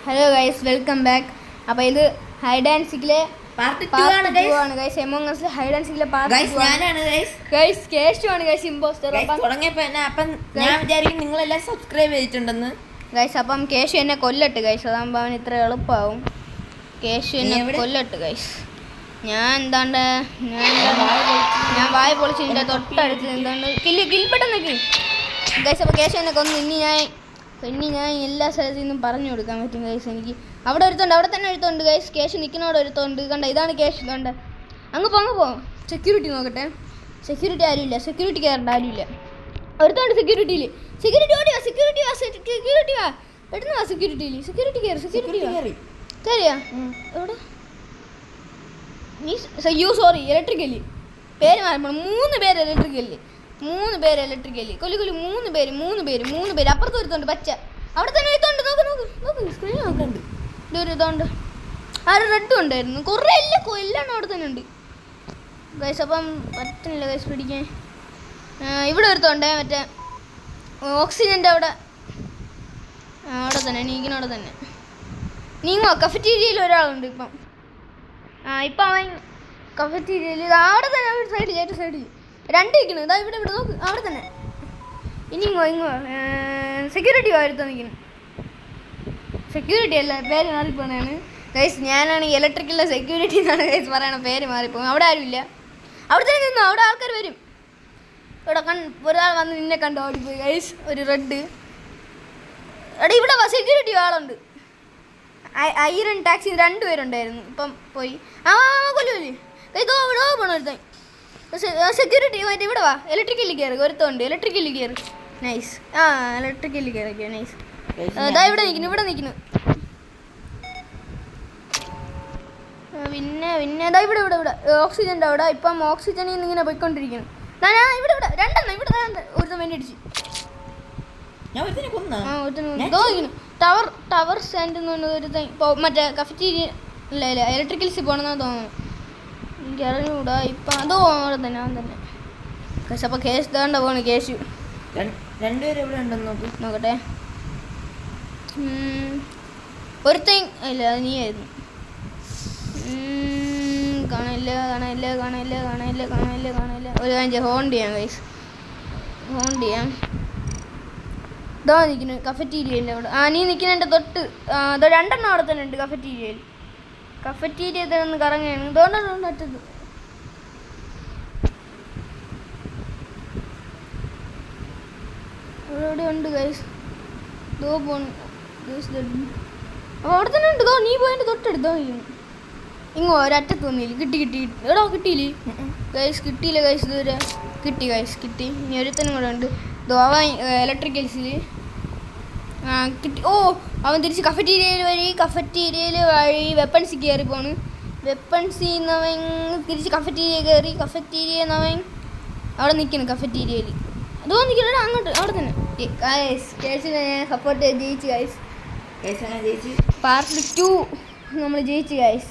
Hello guys, welcome back. അപ്പോൾ ഇത് hide and സീക്കിലെ പാർട്ട് 2 ആണ് guys. Among Us hide and സീക്കിലെ പാർട്ട് 2 ഞാനാണ് ഗൈസ്. കേശു ആണ് ഗൈസ് ഇമ്പോസ്റ്റർ. തുടങ്ങിയപ്പോൾ അപ്പം ഞാൻ വിചാരിക്കും നിങ്ങളെല്ലാം സബ്സ്ക്രൈബ് ചെയ്തിട്ടുണ്ടെന്ന് ഗൈസ്. അപ്പം കേശു എന്നെ കൊല്ലട്ട് ഗൈസ്, അതാകുമ്പോൾ അവൻ ഇത്ര എളുപ്പമാവും. കേശു എന്നെ കൊല്ലട്ട് ഗൈസ്. ഞാൻ വായ പൊളിച്ച് ഇതിൻ്റെ തൊട്ടടുത്ത് എന്താണ് കിൽപ്പെട്ടെന്ന് നിൽക്കും ഗൈസ്. അപ്പോൾ കേശു എന്നെ കൊന്നു. ഇനി ഞാൻ എല്ലാ സ്ഥലത്തു നിന്നും പറഞ്ഞു കൊടുക്കാൻ പറ്റും ഗൈസ് എനിക്ക്. അവിടെ ഒരുത്തുണ്ട്, അവിടെ തന്നെ ഒരുത്തുണ്ട് ഗൈസ്. കേശു നിൽക്കുന്നവിടെ ഒരുത്തുണ്ട്. കണ്ട, ഇതാണ് കേശു. ഇതുണ്ട്. അങ്ങ് പോ. സെക്യൂരിറ്റി നോക്കട്ടെ. സെക്യൂരിറ്റി ആരുമില്ല. സെക്യൂരിറ്റി കയറേണ്ട ആരുമില്ല. ഒരുത്തുണ്ട് സെക്യൂരിറ്റിയിൽ. സെക്യൂരിറ്റി ഓടി വാ. സെക്യൂരിറ്റി വാ. പെട്ടെന്ന് വാ. സെക്യൂരിറ്റി കയറിയാ എവിടെ നീ? സോറി, ഇലക്ട്രിക്കല് പേര് മാറണം. 3 പേര് ഇലക്ട്രിക്കല്. 3 പേര് ഇലക്ട്രിക്കല്. കൊല്ലി 3 പേര്. അപ്പുറത്ത് ഒരുത്തുണ്ട് പച്ച. അവിടെ തന്നെ ഒരുത്തുണ്ട്. നോക്ക് സ്ക്രീൻ നോക്കുന്നുണ്ട്. ഇതൊരു ഇതുണ്ട്. ആ ഒരു റെഡും ഉണ്ടായിരുന്നു. കുറേ എല്ലാം അവിടെ തന്നെ ഉണ്ട് ഗൈസ്. അപ്പം പറ്റുന്നില്ല ഗൈസ് പിടിക്കാൻ. ഇവിടെ ഒരുത്തുണ്ടേ, മറ്റേ ഓക്സിജൻ്റെ അവിടെ തന്നെ നീങ്ങനവിടെ തന്നെ നീങ്ങോ. കഫറ്റീരിയയിൽ ഒരാളുണ്ട് ഇപ്പം. ഇപ്പം അവൻ കഫറ്റീരിയയിൽ അവിടെ തന്നെ സൈഡിൽ 2 നിൽക്കുന്നു. ഇതാ ഇവിടെ നോക്ക്, അവിടെ തന്നെ. ഇങ്ങോ സെക്യൂരിറ്റി വരുത്താൻ നിൽക്കുന്നു. സെക്യൂരിറ്റി അല്ല, പേര് മാറിപ്പോണാണ് ഗൈസ്. ഞാനാണ് ഇലക്ട്രിക്കലിലെ സെക്യൂരിറ്റി എന്നാണ് ഗൈസ് പറയണ. പേര് മാറിപ്പോകും. അവിടെ ആരുമില്ല. അവിടെ തന്നെ നിന്നു. അവിടെ ആൾക്കാർ വരും. ഇവിടെ ഒരാൾ വന്ന് നിന്നെ കണ്ട് ഓടിപ്പോയി ഗൈസ്. ഒരു റെഡ്. എടാ ഇവിടെ സെക്യൂരിറ്റി ആളുണ്ട്. ഐറൺ ടാക്സി 2 പേരുണ്ടായിരുന്നു. ഇപ്പം പോയി. കൊല്ലൂല്ലേ ഇതോ ഇവിടെ പോകണം ഒരുത്തൻ. സെക്യൂരിറ്റി മറ്റേ ഇവിടെ വാ. ഇലക്ട്രിക്കലിൽ കയറി. ഒരുത്തുണ്ട്. ഇലക്ട്രിക്കലിൽ കയറി. നൈസ്. ഇലക്ട്രിക്കലിൽ കയറിയൊക്കെ നൈസ്. ഇതാ ഇവിടെ നിൽക്കുന്നു. പിന്നെ ഇതാ ഇവിടെ ഓക്സിജൻ്റെ അവിടെ. ഇപ്പം ഓക്സിജനിൽ നിന്ന് ഇങ്ങനെ പോയിക്കൊണ്ടിരിക്കുന്നു. ഇവിടെ 2 ഇവിടെ ഒരുത്തൻ വേണ്ടി അടിച്ചു. ടവർ സ്റ്റാൻഡ് എന്ന് പറഞ്ഞ ഒരു മറ്റേ കഫറ്റീരിയ ഇല്ല ഇലക്ട്രിക്കൽസിൽ പോകണമെന്നാണ് തോന്നുന്നു. എനിക്ക് അറിഞ്ഞൂടാ. ഇപ്പം അതോ അവിടെ തന്നെ കേസ്. അപ്പോൾ കേസ് താണ്ട പോണ്. കേശു 2 പേര് എവിടെ ഉണ്ടെന്ന് നോക്കട്ടെ. ഒരുത്തൻ ഇല്ല, അത് നീ ആയിരുന്നു. കാണില്ല. ഒരു കാര്യം ഹോൺ ചെയ്യാം ഗൈസ്. ഇതാ നിൽക്കുന്നു കഫറ്റീരിയയിൻ്റെ അവിടെ. നീ നിൽക്കുന്നതിൻ്റെ തൊട്ട് 2 അവിടെ തന്നെ ഉണ്ട് കഫറ്റീരിയയിൽ. കഫറ്റീരിയയിൽ ഒന്ന് കറങ്ങുകയാണ്. ഇതുകൊണ്ടാണ് അറ്റത്. അവിടെ ഉണ്ട് ഗൈസ്. ദോ പോണ് ഗൈസ്. അപ്പോൾ അവിടെ തന്നെ ഉണ്ട്. നീ പോയതിൻ്റെ തൊട്ടടുത്തോ ഇങ്ങോ ഒരറ്റത്ത് വന്നില്ല. കിട്ടിയില്ലേ ഗൈസ്? കിട്ടിയില്ല ഗൈസ്. ഇതുവരെ കിട്ടി ഗൈസ്. ഇനി ഒരുത്തനും കൂടെ ഉണ്ട്. അവൻ ഇലക്ട്രിക്കൽസിൽ കിട്ടി. അവൻ തിരിച്ച് കഫറ്റീരിയയിൽ വഴി വെപ്പൺസിൽ കയറി പോണ്. വെപ്പൺസിൽ നിന്നവൻ തിരിച്ച് കഫറ്റീരിയ കയറി. കഫറ്റീരിയ അവൻ അവിടെ നിൽക്കുന്നു. കഫറ്റീരിയയിൽ അതോ നിൽക്കുന്നത് അങ്ങോട്ട് അവിടെ തന്നെ. കേസിനെ ഞാൻ സപ്പോർട്ട് ചെയ്ത് ജയിച്ചു ഗൈസ്. പാർട്ട് 2 നമ്മൾ ജയിച്ചു ഗൈസ്.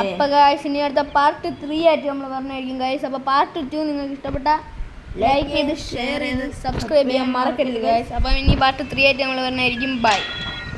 അപ്പം ഗൈസ് ഇനി അടുത്ത പാർട്ട് 3 ആയിട്ട് നമ്മൾ പറഞ്ഞായിരിക്കും ഗൈസ്. അപ്പോൾ പാർട്ട് 2 നിങ്ങൾക്ക് ഇഷ്ടപ്പെട്ട ലൈക്ക് ചെയ്ത് ഷെയർ ചെയ്ത് സബ്സ്ക്രൈബ് ചെയ്യാൻ മറക്കരുത് ഗൈസ്. അപ്പം ഇനി പാർട്ട് 3 ആയിട്ട് നമ്മൾ പറഞ്ഞായിരിക്കും. ബൈ.